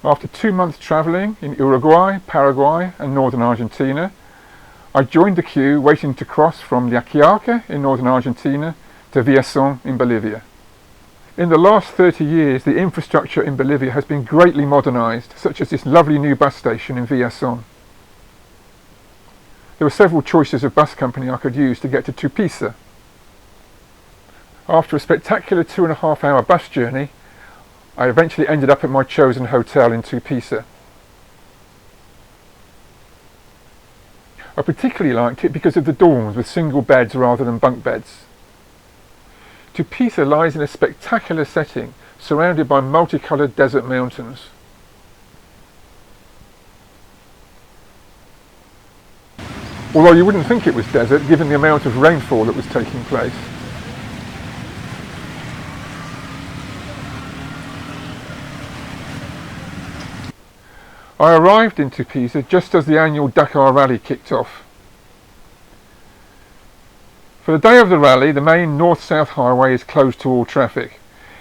After 2 months travelling in Uruguay, Paraguay and northern Argentina, I joined the queue waiting to cross from La Quiaca in northern Argentina to Villazón in Bolivia. In the last 30 years, the infrastructure in Bolivia has been greatly modernised, such as this lovely new bus station in Villazón. There were several choices of bus company I could use to get to Tupiza. After a spectacular 2.5-hour bus journey, I eventually ended up at my chosen hotel in Tupiza. I particularly liked it because of the dorms with single beds rather than bunk beds. Tupiza lies in a spectacular setting, surrounded by multicoloured desert mountains. Although you wouldn't think it was desert, given the amount of rainfall that was taking place. I arrived in Tupiza just as the annual Dakar rally kicked off. For the day of the rally, the main north-south highway is closed to all traffic.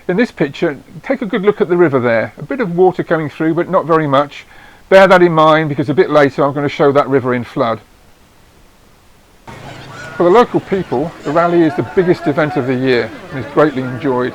In this picture, take a good look at the river there. A bit of water coming through, but not very much. Bear that in mind because a bit later I'm going to show that river in flood. For the local people, the rally is the biggest event of the year and is greatly enjoyed.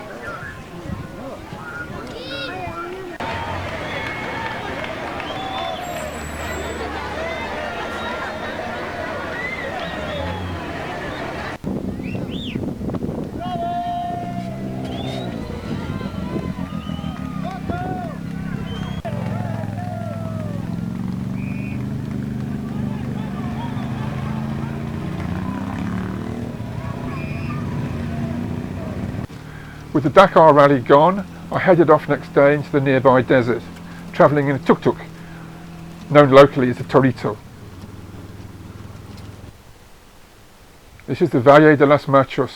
With the Dakar rally gone, I headed off next day into the nearby desert, travelling in a tuk-tuk, known locally as a torito. This is the Valle de los Machos.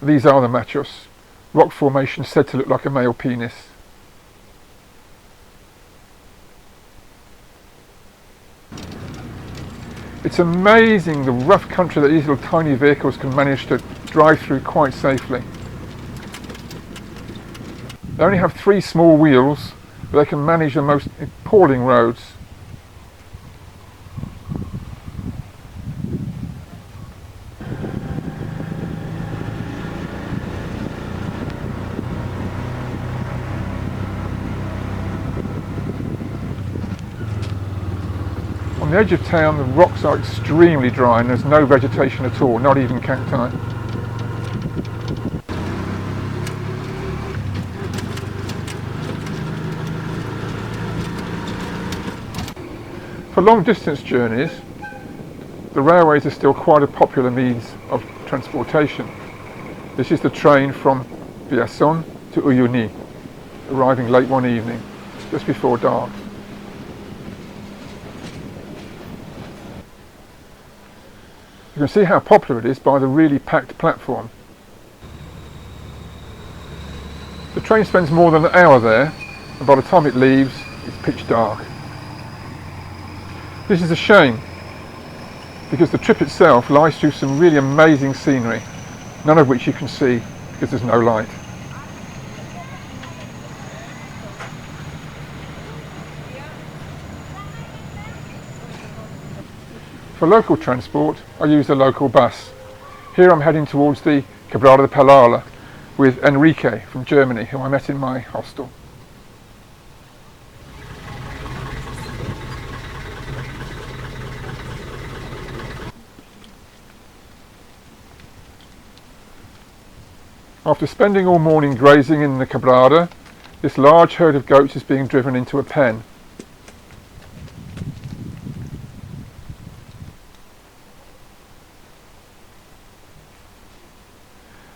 These are the Machos. Rock formation said to look like a male penis. It's amazing the rough country that these little tiny vehicles can manage to drive through quite safely. They only have 3 small wheels, but they can manage the most appalling roads. On the edge of town, the rocks are extremely dry and there's no vegetation at all, not even cacti. For long distance journeys, the railways are still quite a popular means of transportation. This is the train from Villazón to Uyuni, arriving late one evening, just before dark. You can see how popular it is by the really packed platform. The train spends more than an hour there, and by the time it leaves, it's pitch dark. This is a shame, because the trip itself lies through some really amazing scenery, none of which you can see because there's no light. For local transport, I use the local bus. Here I'm heading towards the Quebrada de Palala with Enrique from Germany, who I met in my hostel. After spending all morning grazing in the Quebrada, this large herd of goats is being driven into a pen.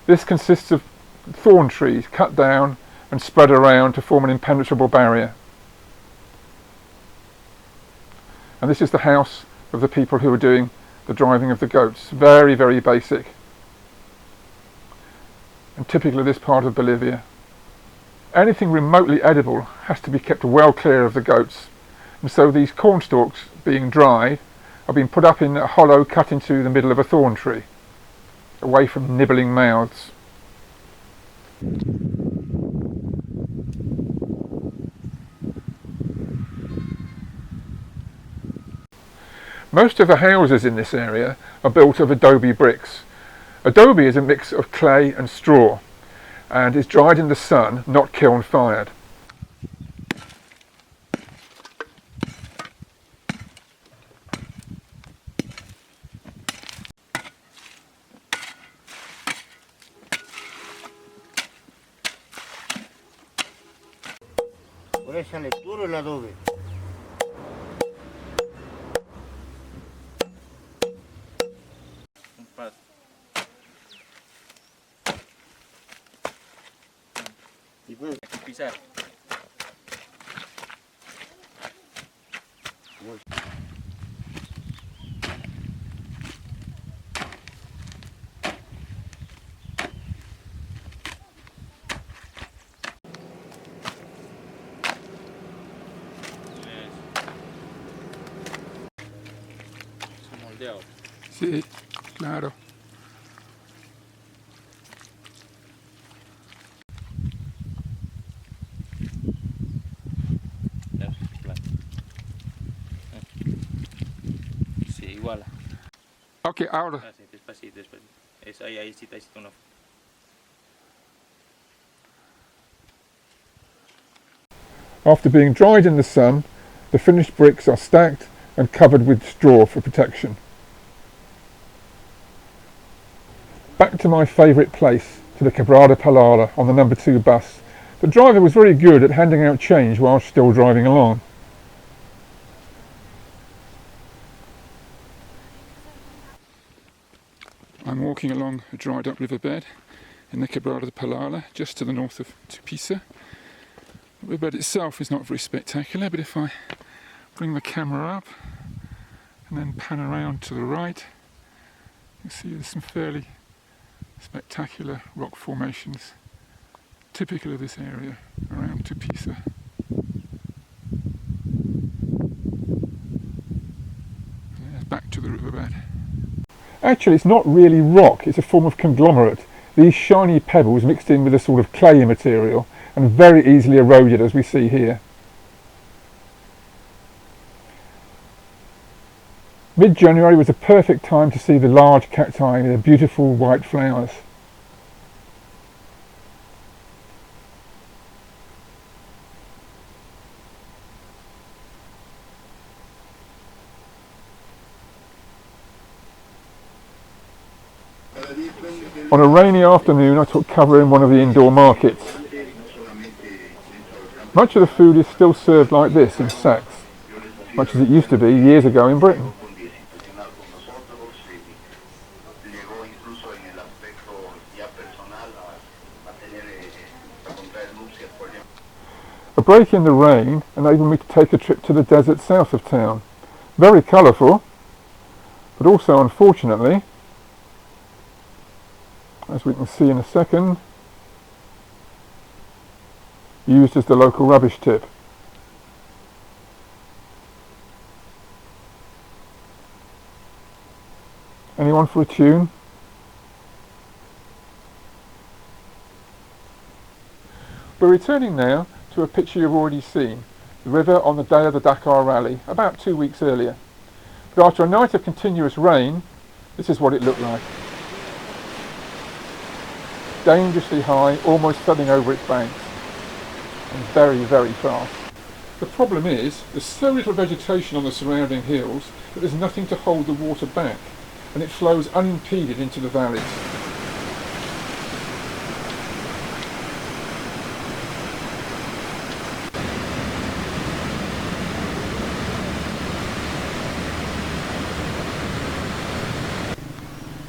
This consists of thorn trees cut down and spread around to form an impenetrable barrier. And this is the house of the people who are doing the driving of the goats. Very, very basic. And typical of this part of Bolivia. Anything remotely edible has to be kept well clear of the goats. And so these corn stalks, being dried, are being put up in a hollow cut into the middle of a thorn tree, away from nibbling mouths. Most of the houses in this area are built of adobe bricks. Adobe is a mix of clay and straw and is dried in the sun, not kiln fired. Échale puro el adobe. Un paso. Y pues pisar. Sí, claro. Sí, igual. Okay, ahora. Despacito, despacito. Eso, ahí sí, no. After being dried in the sun, the finished bricks are stacked and covered with straw for protection. Back to my favourite place, to the Quebrada Palala on the number 2 bus. The driver was very good at handing out change while still driving along. I'm walking along a dried up riverbed in the Quebrada Palala, just to the north of Tupiza. The riverbed itself is not very spectacular, but if I bring the camera up and then pan around to the right, you see there's some fairly spectacular rock formations typical of this area around Tupiza. Back to the riverbed. Actually, it's not really rock, it's a form of conglomerate. These shiny pebbles mixed in with a sort of clayey material and very easily eroded, as we see here. Mid-January was a perfect time to see the large cacti with their beautiful white flowers. On a rainy afternoon, I took cover in one of the indoor markets. Much of the food is still served like this in sacks, much as it used to be years ago in Britain. A break in the rain enabled me to take a trip to the desert south of town. Very colourful, but also unfortunately, as we can see in a second, used as the local rubbish tip. Anyone for a tune? We're returning now to a picture you've already seen, the river on the day of the Dakar rally, about 2 weeks earlier. But after a night of continuous rain, this is what it looked like. Dangerously high, almost flooding over its banks, and very, very fast. The problem is, there's so little vegetation on the surrounding hills that there's nothing to hold the water back, and it flows unimpeded into the valleys.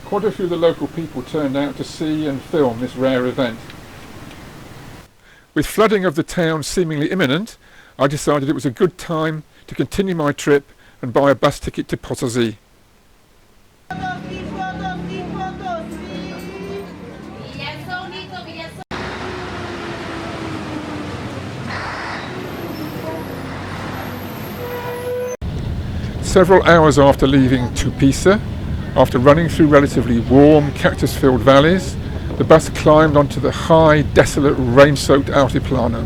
Quite a few of the local people turned out to see and film this rare event. With flooding of the town seemingly imminent, I decided it was a good time to continue my trip and buy a bus ticket to Potosí. Several hours after leaving Tupiza, after running through relatively warm, cactus-filled valleys, the bus climbed onto the high, desolate, rain-soaked Altiplano.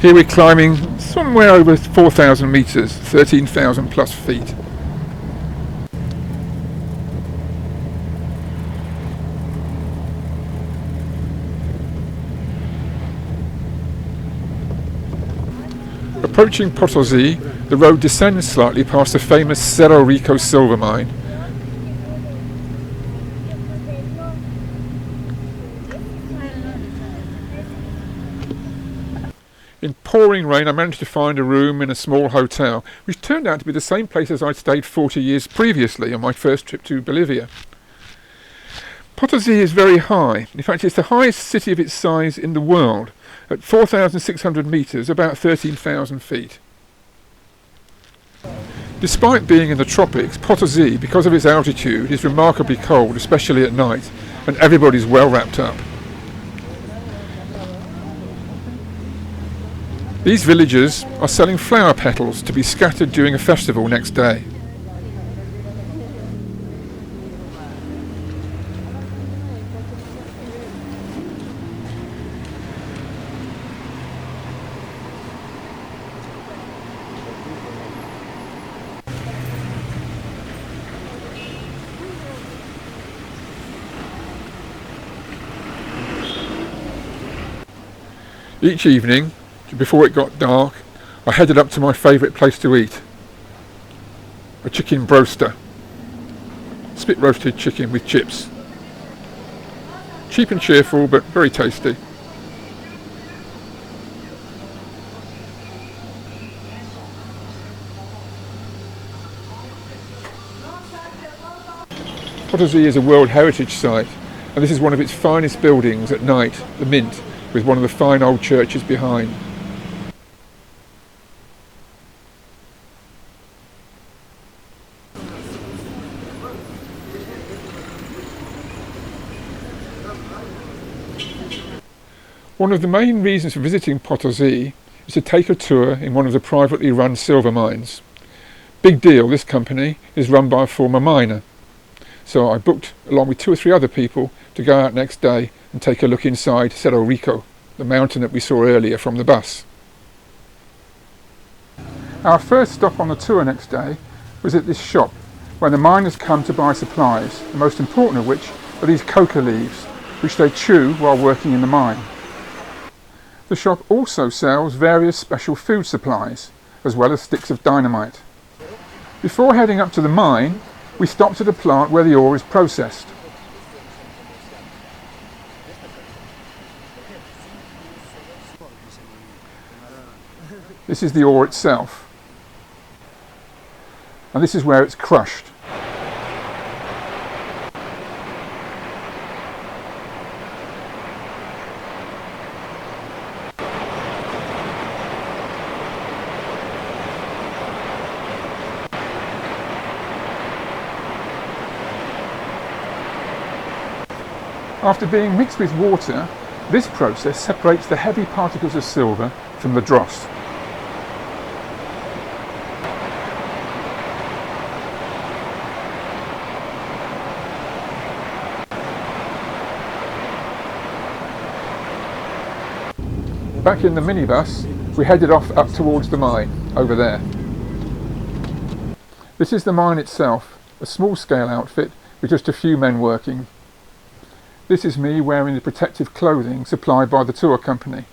Here we're climbing somewhere over 4,000 metres, 13,000 plus feet. Approaching Potosí, the road descends slightly past the famous Cerro Rico silver mine. In pouring rain, I managed to find a room in a small hotel, which turned out to be the same place as I'd stayed 40 years previously on my first trip to Bolivia. Potosí is very high. In fact, it's the highest city of its size in the world, at 4,600 metres, about 13,000 feet. Despite being in the tropics, Potosí, because of its altitude, is remarkably cold, especially at night, and everybody's well wrapped up. These villagers are selling flower petals to be scattered during a festival next day. Each evening, before it got dark, I headed up to my favourite place to eat, a chicken broaster, spit roasted chicken with chips. Cheap and cheerful, but very tasty. Potosí is a World Heritage Site, and this is one of its finest buildings at night, the Mint, with one of the fine old churches behind. One of the main reasons for visiting Potosí is to take a tour in one of the privately run silver mines. Big deal, this company is run by a former miner. So I booked, along with 2 or 3 other people, to go out next day and take a look inside Cerro Rico, the mountain that we saw earlier from the bus. Our first stop on the tour next day was at this shop, where the miners come to buy supplies, the most important of which are these coca leaves, which they chew while working in the mine. The shop also sells various special food supplies, as well as sticks of dynamite. Before heading up to the mine, we stopped at a plant where the ore is processed. This is the ore itself, and this is where it's crushed. After being mixed with water, this process separates the heavy particles of silver from the dross. Back in the minibus, we headed off up towards the mine, over there. This is the mine itself, a small-scale outfit with just a few men working. This is me wearing the protective clothing supplied by the tour company.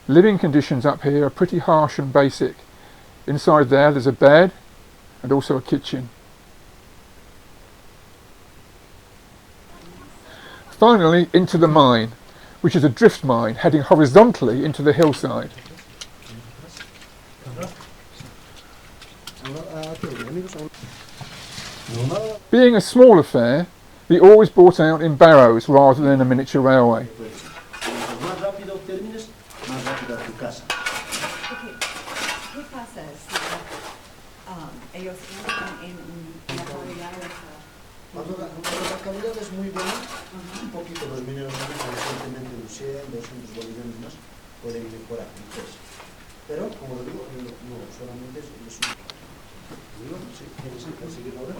Living conditions up here are pretty harsh and basic. Inside there's a bed and also a kitchen. Finally, into the mine, which is a drift mine heading horizontally into the hillside. Being a small affair, the ore is brought out in barrows rather than a miniature railway. Más rápido termines, más rápido a tu casa. ¿Qué pasa si ellos entran en la calidad? Cuando la calidad es muy buena, un poquito los mineros recientemente un 100, 200 bolivianos más pueden mejorar el precio. Pero, como lo digo, no solamente es un... Digo, sí, ¿quieres seguirlo ahora?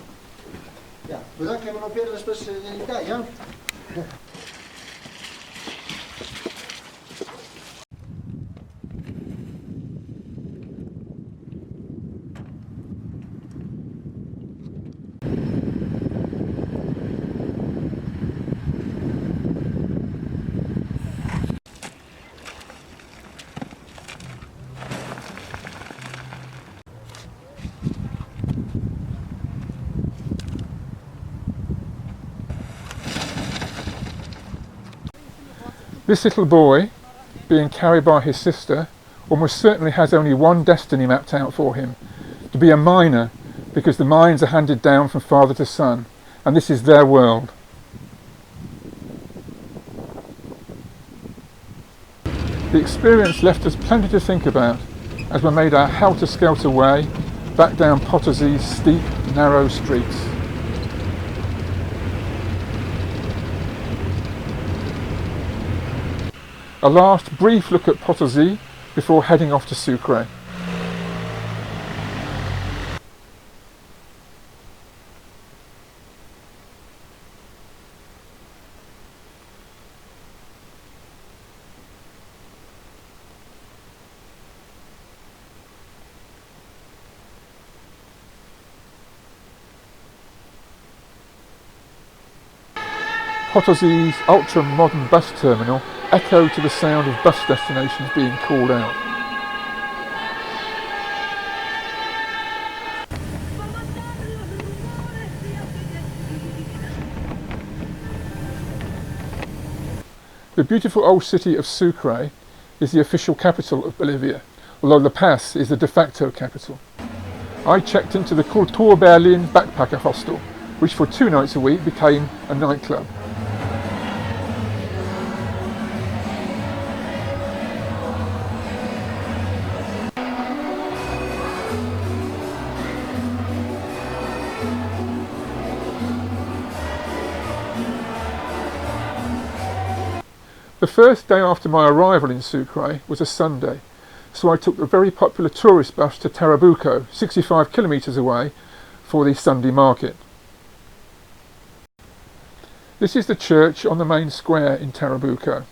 Ya, cuidado que no lo pierdas después de editar, ¿ya? This little boy, being carried by his sister, almost certainly has only one destiny mapped out for him, to be a miner, because the mines are handed down from father to son, and this is their world. The experience left us plenty to think about as we made our helter-skelter way back down Potosí's steep, narrow streets. A last brief look at Potosí before heading off to Sucre. Potosí's ultra-modern bus terminal echoed to the sound of bus destinations being called out. The beautiful old city of Sucre is the official capital of Bolivia, although La Paz is the de facto capital. I checked into the Kultur Berlin backpacker hostel, which for 2 nights a week became a nightclub. The first day after my arrival in Sucre was a Sunday, so I took the very popular tourist bus to Tarabuco, 65 kilometres away, for the Sunday market. This is the church on the main square in Tarabuco.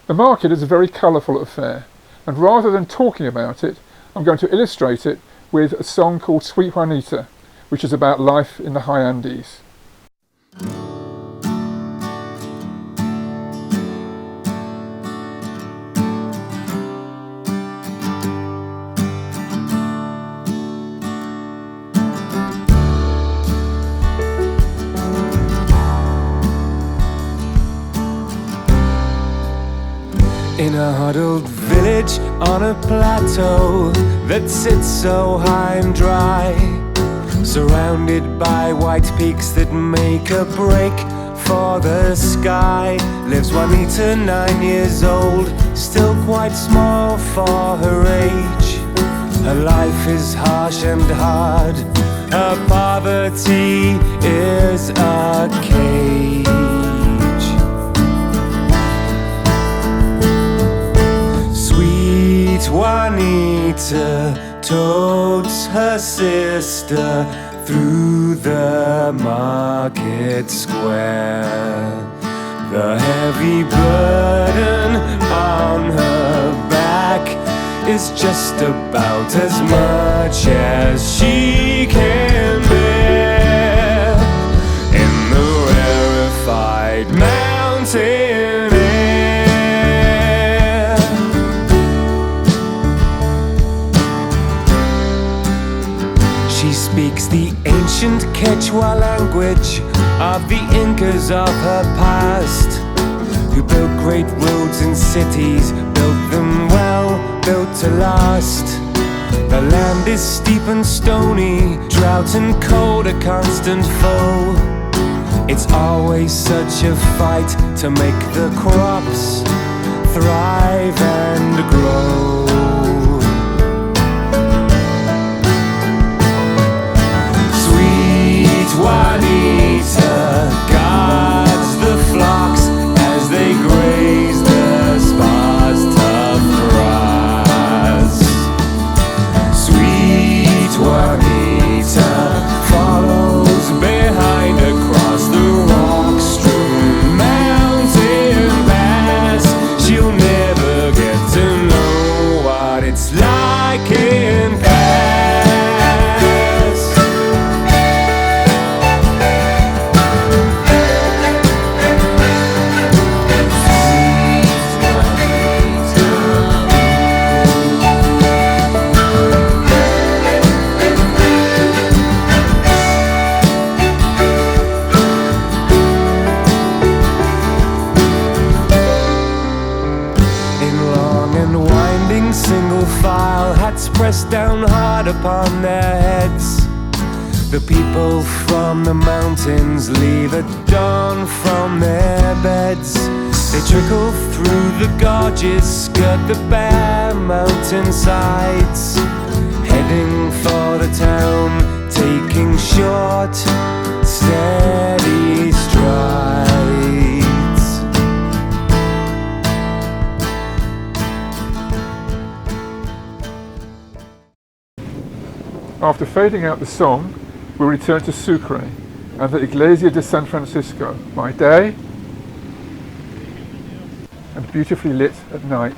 The market is a very colourful affair, and rather than talking about it, I'm going to illustrate it with a song called Sweet Juanita, which is about life in the high Andes. In a huddled village on a plateau that sits so high and dry, surrounded by white peaks that make a break for the sky, lives Juanita, 9 years old, still quite small for her age. Her life is harsh and hard, her poverty is a cage. Juanita totes her sister through the market square. The heavy burden on her back is just about as much as she can bear in the rarefied mountain air. She speaks the ancient Quechua language of the Incas of her past, who built great roads and cities, built them well, built to last. The land is steep and stony, drought and cold a constant foe. It's always such a fight to make the crops thrive and grow. Sweet Juanita guards the flocks as they graze the sparse tough grass. Sweet Juanita follows behind across the rock-strewn mountain pass. She'll never get to know what it's like in Pass. Single file, hats pressed down hard upon their heads. The people from the mountains leave at dawn from their beds. They trickle through the gorges, skirt the bare mountainsides, heading for the town, taking short, steady strides. After fading out the song, we return to Sucre and the Iglesia de San Francisco by day and beautifully lit at night.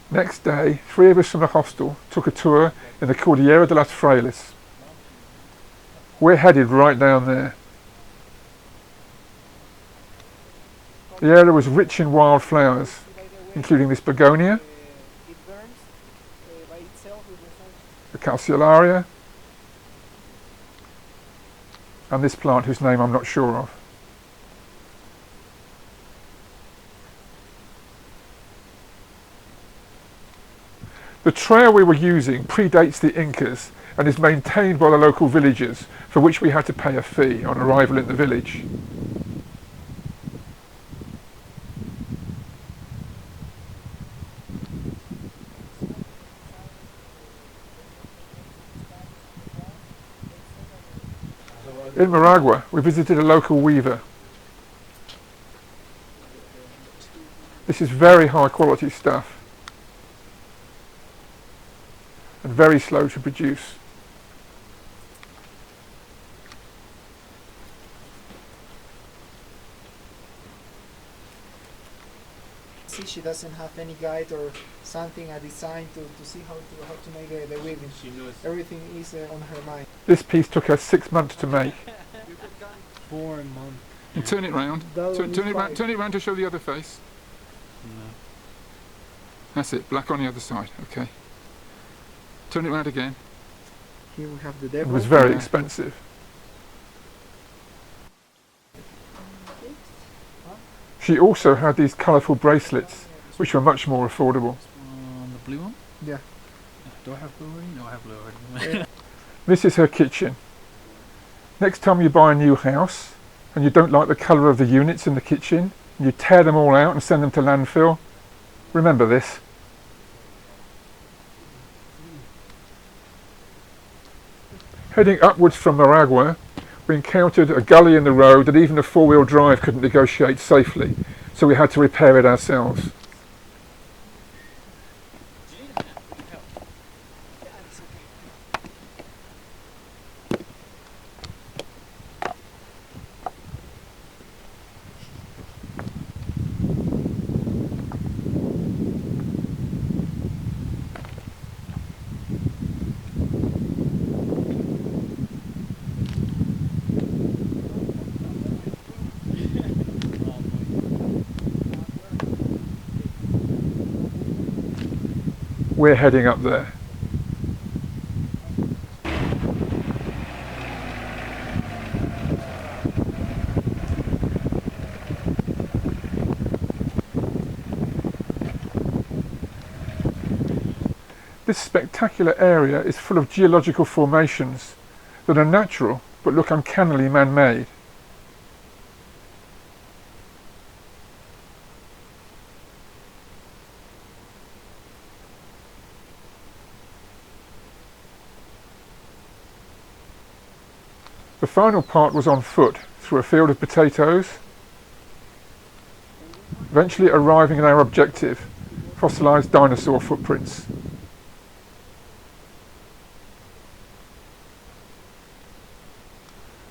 Next day, 3 of us from the hostel took a tour in the Cordillera de las Frailes. We're headed right down there. The area was rich in wild flowers, including this begonia, the calceolaria, and this plant whose name I'm not sure of. The trail we were using predates the Incas and is maintained by the local villagers, for which we had to pay a fee on arrival in the village. In Maragua, we visited a local weaver. This is very high quality stuff and very slow to produce. See, she doesn't have any guide or something, a design to see how to make the weaving. She knows. Everything is on her mind. This piece took us 6 months to make. 4 months. And turn it round. Turn it round to show the other face. No. That's it, black on the other side. Okay. Turn it round again. Here we have the It devil. was very expensive. She also had these colourful bracelets, which were much more affordable. The blue one? Yeah. Do I have blue already? No, I have blue already. This is her kitchen. Next time you buy a new house and you don't like the colour of the units in the kitchen, and you tear them all out and send them to landfill, remember this. Heading upwards from Maragua, We encountered a gully in the road that even a four-wheel drive couldn't negotiate safely, so we had to repair it ourselves. We're heading up there. This spectacular area is full of geological formations that are natural but look uncannily man-made. The final part was on foot through a field of potatoes, eventually arriving at our objective, fossilised dinosaur footprints.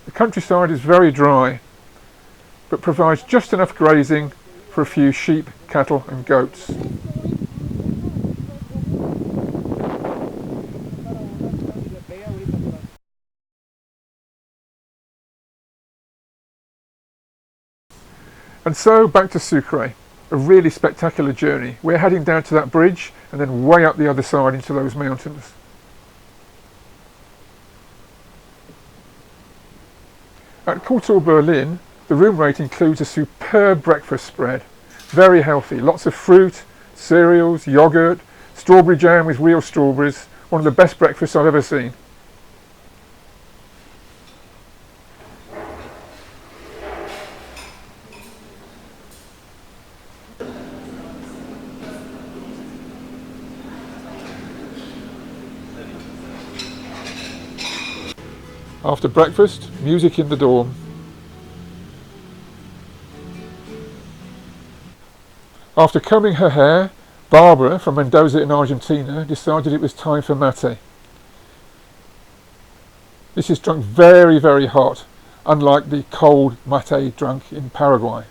The countryside is very dry, but provides just enough grazing for a few sheep, cattle and goats. And so back to Sucre, a really spectacular journey. We're heading down to that bridge and then way up the other side into those mountains. At Kultur Berlin, the room rate includes a superb breakfast spread. Very healthy, lots of fruit, cereals, yogurt, strawberry jam with real strawberries. One of the best breakfasts I've ever seen. After breakfast, music in the dorm. After combing her hair, Barbara from Mendoza in Argentina decided it was time for mate. This is drunk very, very hot, unlike the cold mate drunk in Paraguay.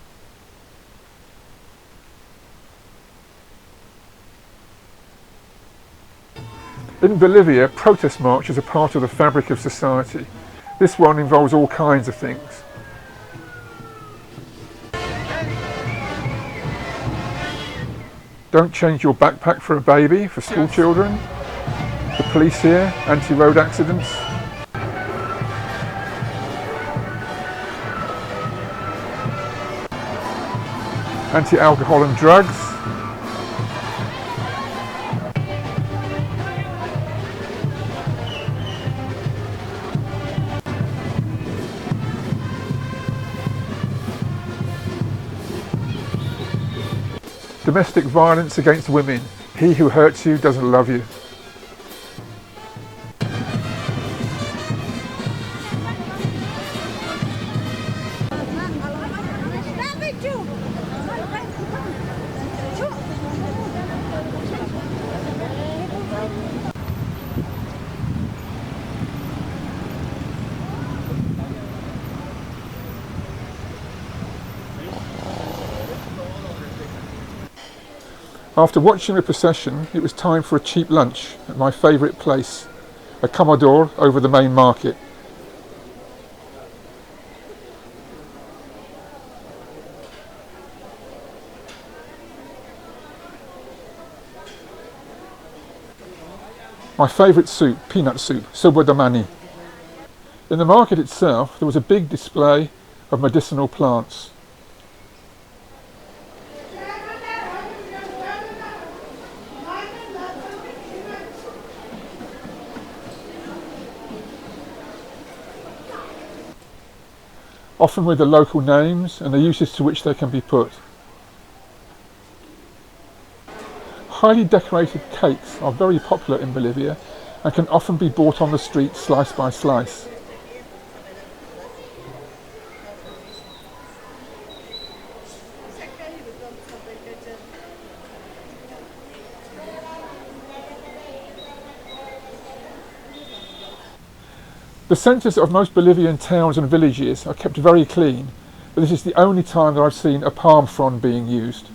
In Bolivia, protest marches are part of the fabric of society. This one involves all kinds of things. Don't change your backpack for a baby for school children. The police here, anti-road accidents. Anti-alcohol and drugs. Domestic violence against women. He who hurts you doesn't love you. After watching the procession, it was time for a cheap lunch at my favourite place, a Commodore over the main market. My favourite soup, peanut soup, sopa de mani. In the market itself, there was a big display of medicinal plants. Often with the local names and the uses to which they can be put. Highly decorated cakes are very popular in Bolivia and can often be bought on the street slice by slice. The centres of most Bolivian towns and villages are kept very clean, but this is the only time that I've seen a palm frond being used.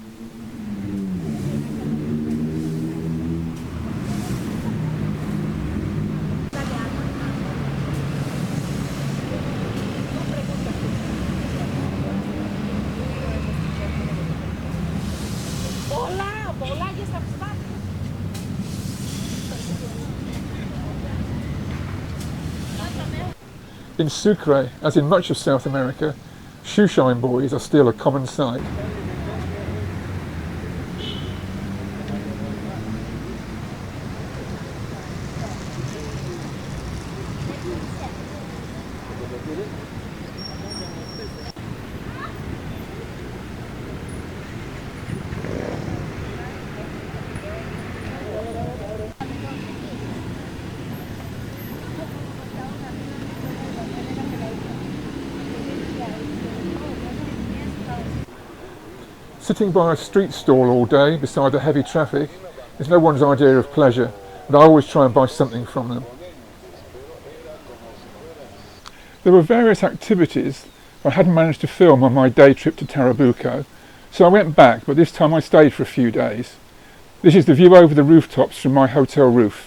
In Sucre, as in much of South America, shoeshine boys are still a common sight. Sitting by a street stall all day beside the heavy traffic is no one's idea of pleasure, but I always try and buy something from them. There were various activities I hadn't managed to film on my day trip to Tarabuco, so I went back, but this time I stayed for a few days. This is the view over the rooftops from my hotel roof.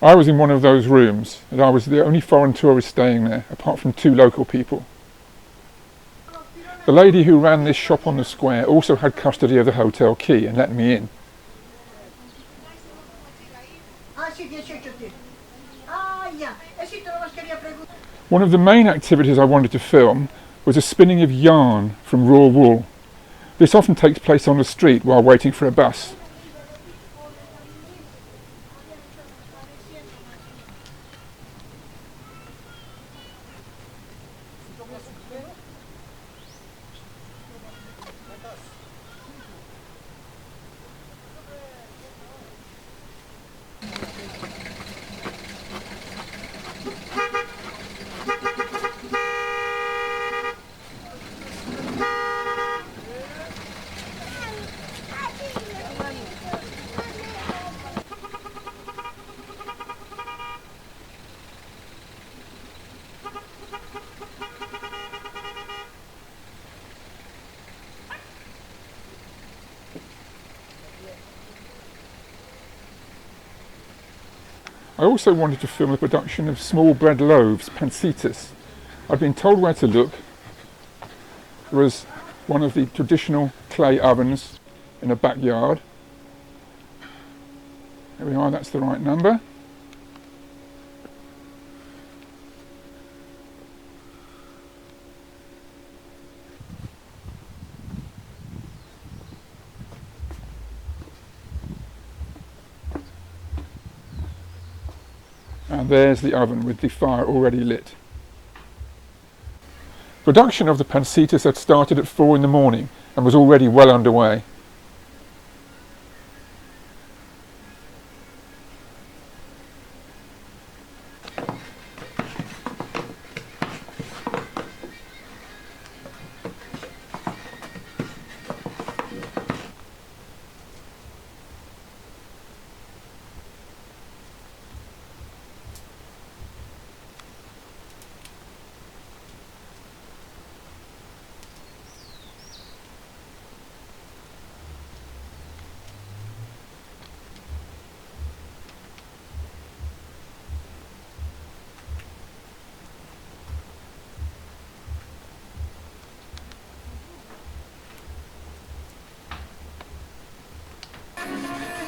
I was in one of those rooms, and I was the only foreign tourist staying there, apart from 2 local people. The lady who ran this shop on the square also had custody of the hotel key and let me in. One of the main activities I wanted to film was a spinning of yarn from raw wool. This often takes place on the street while waiting for a bus. I also wanted to film the production of small bread loaves, pancitas. I'd been told where to look. There was one of the traditional clay ovens in a backyard. There we are, that's the right number. And there's the oven with the fire already lit. Production of the pancitas had started at 4 in the morning and was already well underway.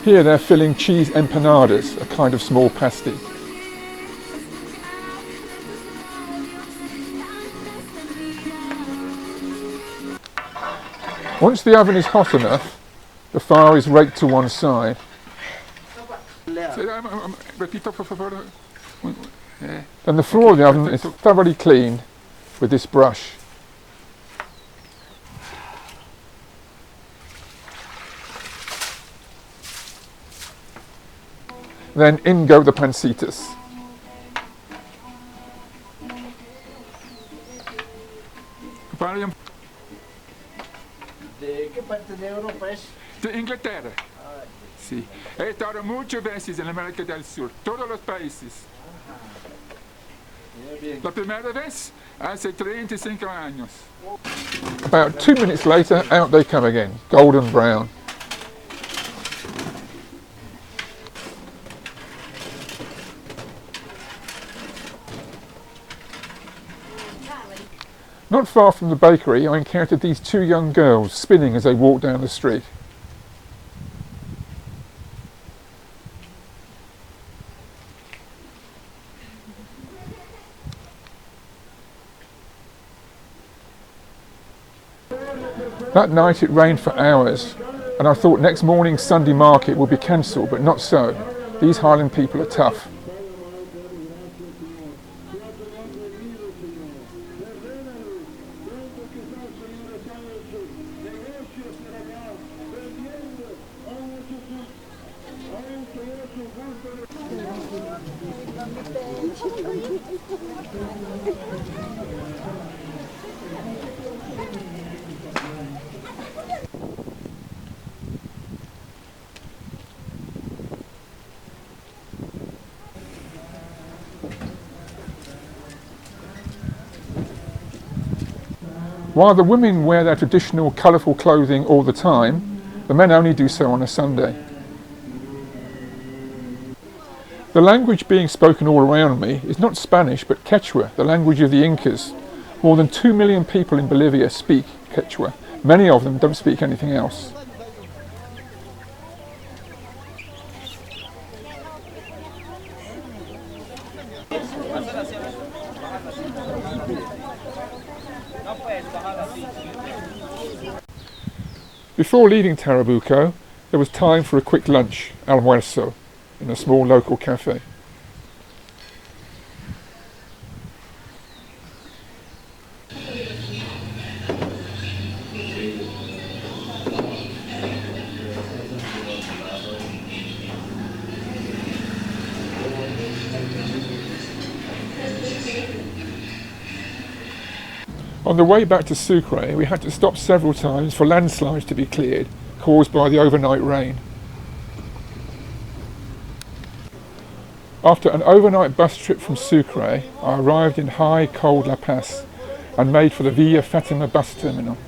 Here they're filling cheese empanadas, a kind of small pasty. Once the oven is hot enough, the fire is raked to one side. Then the floor of the oven is thoroughly cleaned with this brush. Then in go the pancitas. ¿De qué parte de Europa es? de Inglaterra. Sí. He estado muchas veces en América del Sur, todos los países. La primera vez hace 35 años. About 2 minutes later, out they come again, golden brown. Not far from the bakery, I encountered these two young girls spinning as they walked down the street. That night it rained for hours, and I thought next morning's Sunday market would be cancelled, but not so. These Highland people are tough. While the women wear their traditional colourful clothing all the time, the men only do so on a Sunday. The language being spoken all around me is not Spanish but Quechua, the language of the Incas. More than 2 million people in Bolivia speak Quechua. Many of them don't speak anything else. Before leaving Tarabuco, there was time for a quick lunch, almuerzo, in a small local cafe. On the way back to Sucre, we had to stop several times for landslides to be cleared, caused by the overnight rain. After an overnight bus trip from Sucre, I arrived in high, cold La Paz and made for the Villa Fatima bus terminal.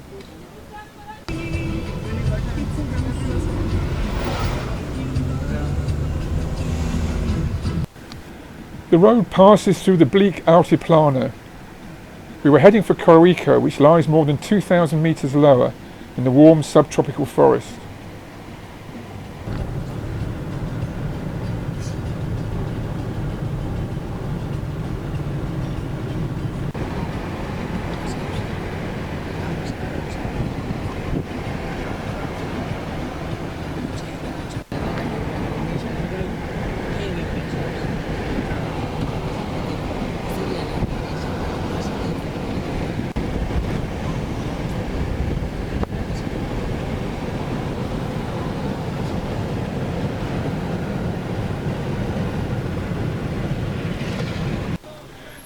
The road passes through the bleak Altiplano. We were heading for Coroico, which lies more than 2,000 metres lower in the warm subtropical forest.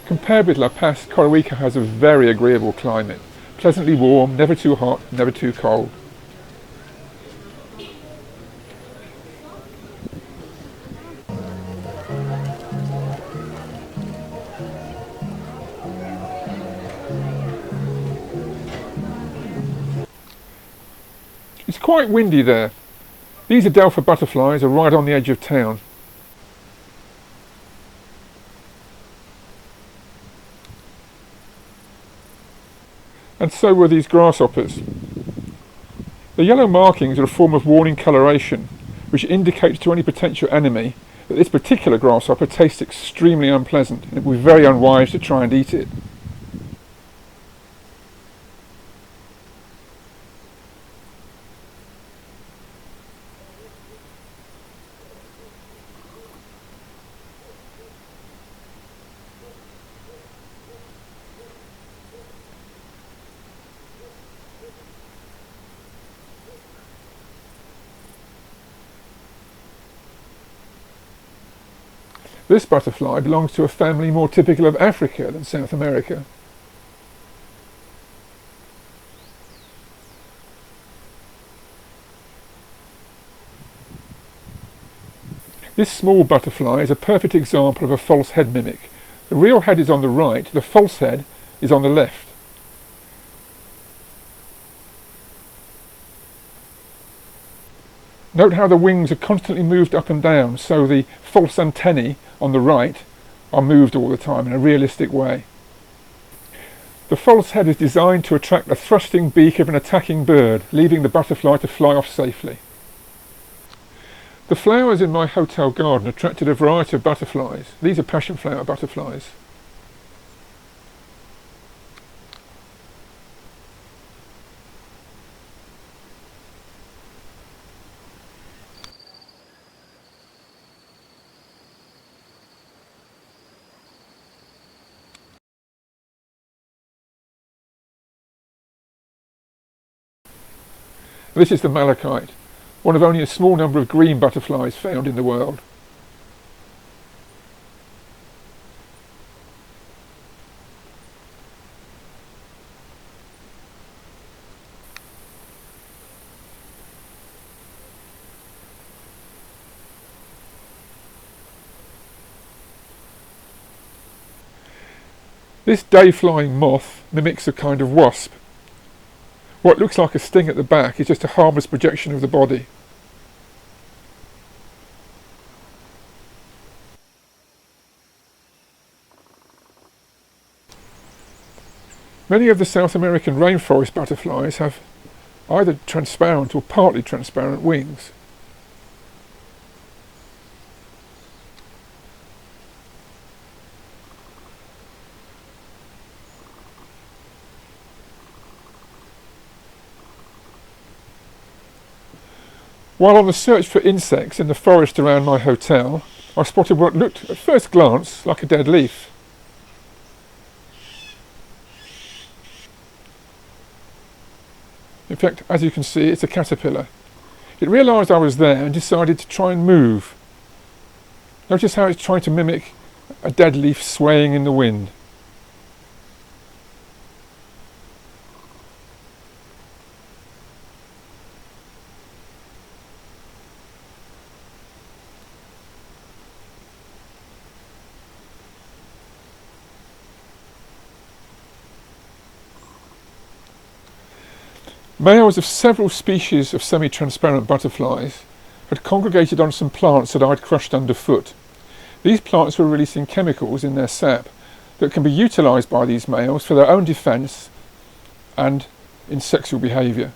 Compared with La Paz, Coroico has a very agreeable climate, pleasantly warm, never too hot, never too cold. It's quite windy there. These Adelpha butterflies are right on the edge of town. And so were these grasshoppers. The yellow markings are a form of warning coloration, which indicates to any potential enemy that this particular grasshopper tastes extremely unpleasant and it would be very unwise to try and eat it. This butterfly belongs to a family more typical of Africa than South America. This small butterfly is a perfect example of a false head mimic. The real head is on the right, the false head is on the left. Note how the wings are constantly moved up and down, so the false antennae on the right are moved all the time in a realistic way. The false head is designed to attract the thrusting beak of an attacking bird, leaving the butterfly to fly off safely. The flowers in my hotel garden attracted a variety of butterflies. These are passion flower butterflies. This is the malachite, one of only a small number of green butterflies found in the world. This day-flying moth mimics a kind of wasp. What looks like a sting at the back is just a harmless projection of the body. Many of the South American rainforest butterflies have either transparent or partly transparent wings. While on the search for insects in the forest around my hotel, I spotted what looked at first glance like a dead leaf. In fact, as you can see, it's a caterpillar. It realised I was there and decided to try and move. Notice how it's trying to mimic a dead leaf swaying in the wind. Males of several species of semi-transparent butterflies had congregated on some plants that I'd crushed underfoot. These plants were releasing chemicals in their sap that can be utilised by these males for their own defence and in sexual behaviour.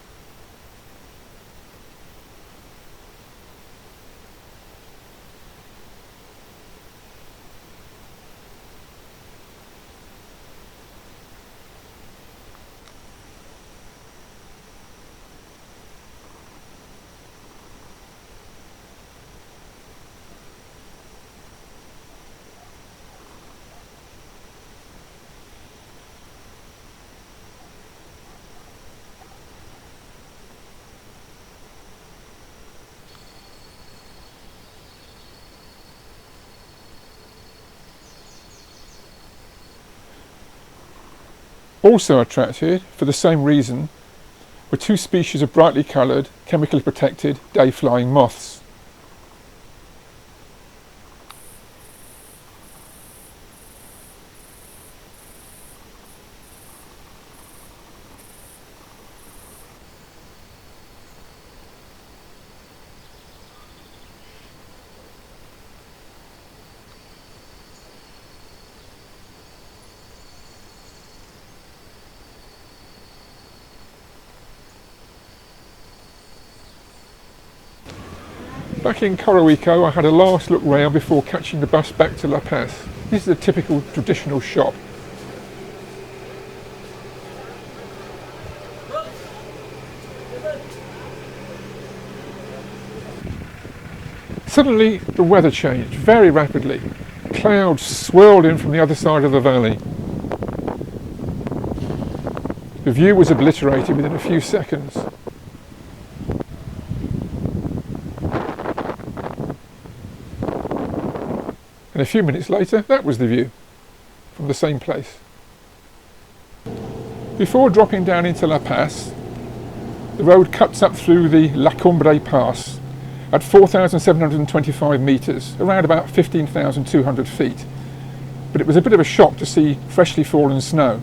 Also attracted, for the same reason, were two species of brightly coloured, chemically protected, day-flying moths. Back in Coroico, I had a last look round before catching the bus back to La Paz. This is a typical traditional shop. Suddenly the weather changed very rapidly. Clouds swirled in from the other side of the valley. The view was obliterated within a few seconds. And a few minutes later, that was the view from the same place. Before dropping down into La Paz, the road cuts up through the La Cumbre Pass, at 4,725 metres, around about 15,200 feet. But it was a bit of a shock to see freshly fallen snow.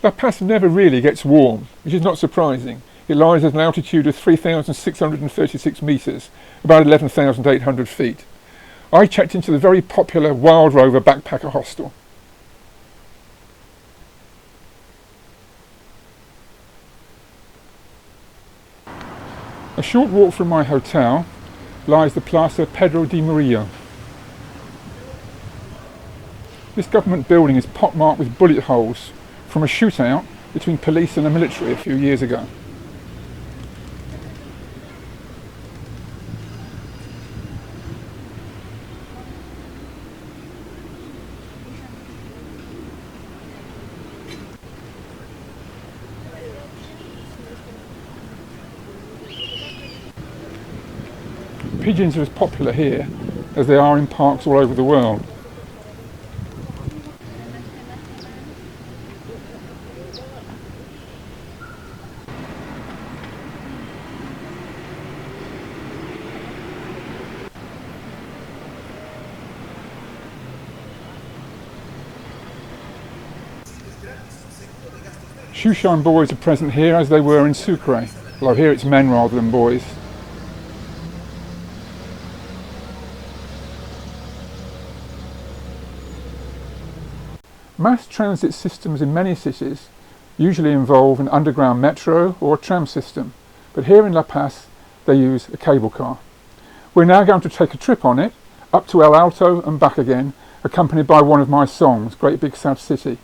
La Paz never really gets warm, which is not surprising. It lies at an altitude of 3,636 metres, about 11,800 feet. I checked into the very popular Wild Rover backpacker hostel. A short walk from my hotel lies the Plaza Pedro de Murillo. This government building is pockmarked with bullet holes from a shootout between police and the military a few years ago. Pigeons are as popular here as they are in parks all over the world. Shoeshine boys are present here as they were in Sucre, although here it's men rather than boys. Mass transit systems in many cities usually involve an underground metro or a tram system, but here in La Paz they use a cable car. We're now going to take a trip on it, up to El Alto and back again, accompanied by one of my songs, Great Big Sad City.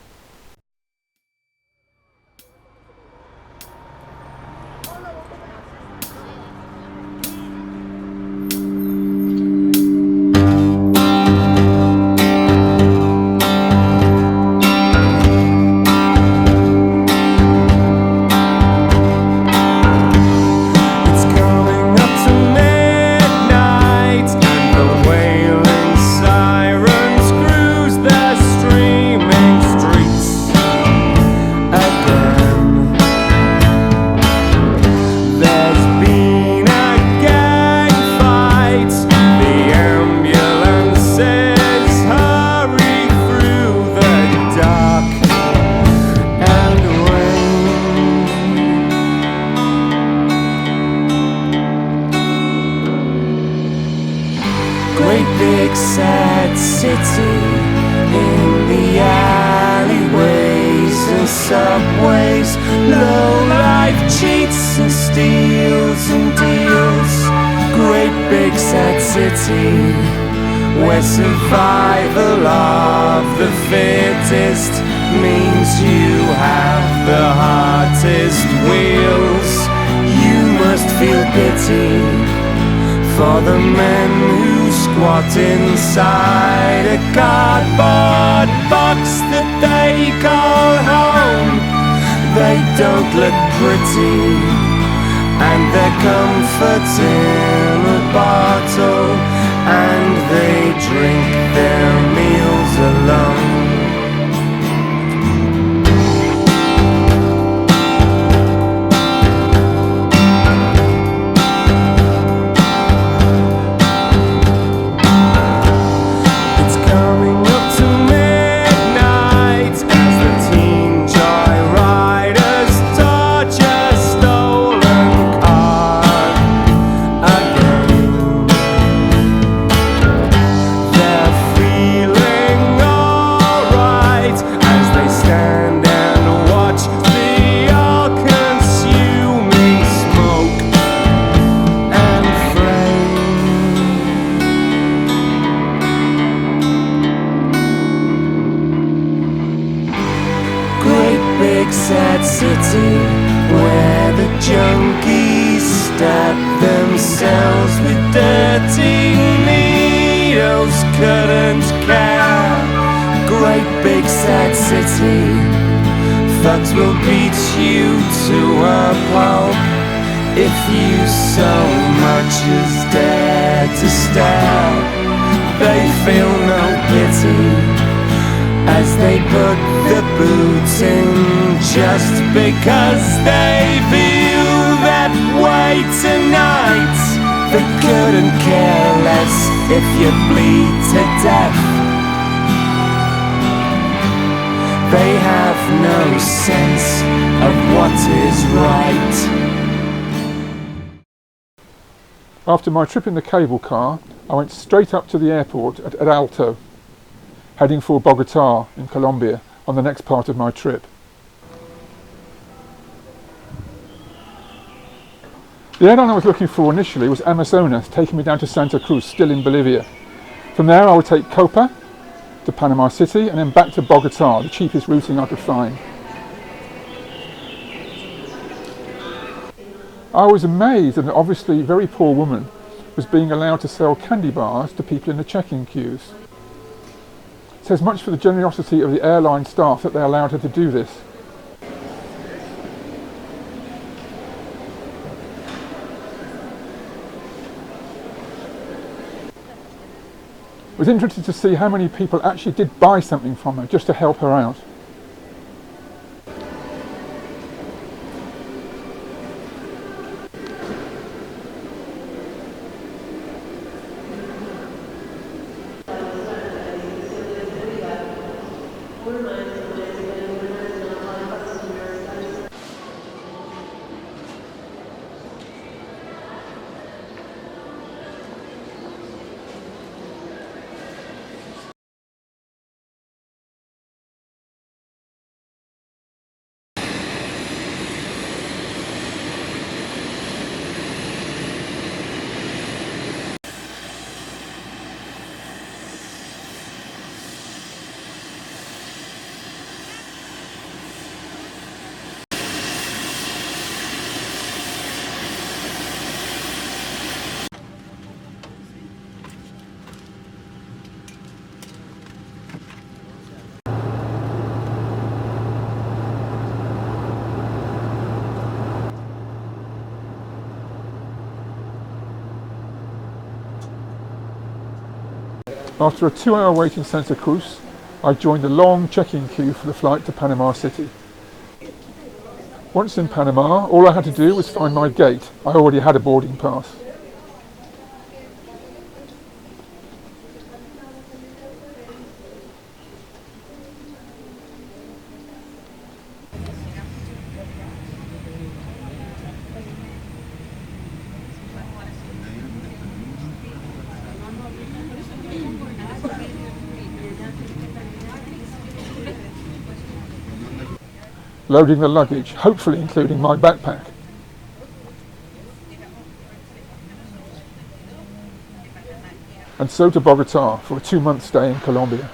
Great big sad city in the alleyways and subways. Low life cheats and steals and deals. Great big sad city where survival of the fittest means you have the hardest wheels. You must feel pity for the men who squat inside a cardboard box that they call home. They don't look pretty, and their comfort's in a bottle, and they drink their meals alone. Sad city where the junkies stab themselves with dirty needles, couldn't care. Great big sad city, thugs will beat you to a pulp if you so much as dare to stare. They feel no pity as they put the boots in, just because they feel away tonight that couldn't care less if you bleed to death. They have no sense of what is right. After my trip in the cable car, I went straight up to the airport at Alto, heading for Bogotá in Colombia on the next part of my trip. The airline I was looking for initially was Amazonas, taking me down to Santa Cruz, still in Bolivia. From there I would take Copa to Panama City and then back to Bogotá, the cheapest routing I could find. I was amazed that an obviously very poor woman was being allowed to sell candy bars to people in the check-in queues. It says much for the generosity of the airline staff that they allowed her to do this. I was interested to see how many people actually did buy something from her just to help her out. After a 2-hour wait in Santa Cruz, I joined the long check-in queue for the flight to Panama City. Once in Panama, all I had to do was find my gate. I already had a boarding pass. Loading the luggage, hopefully including my backpack. And so to Bogotá for a 2-month stay in Colombia.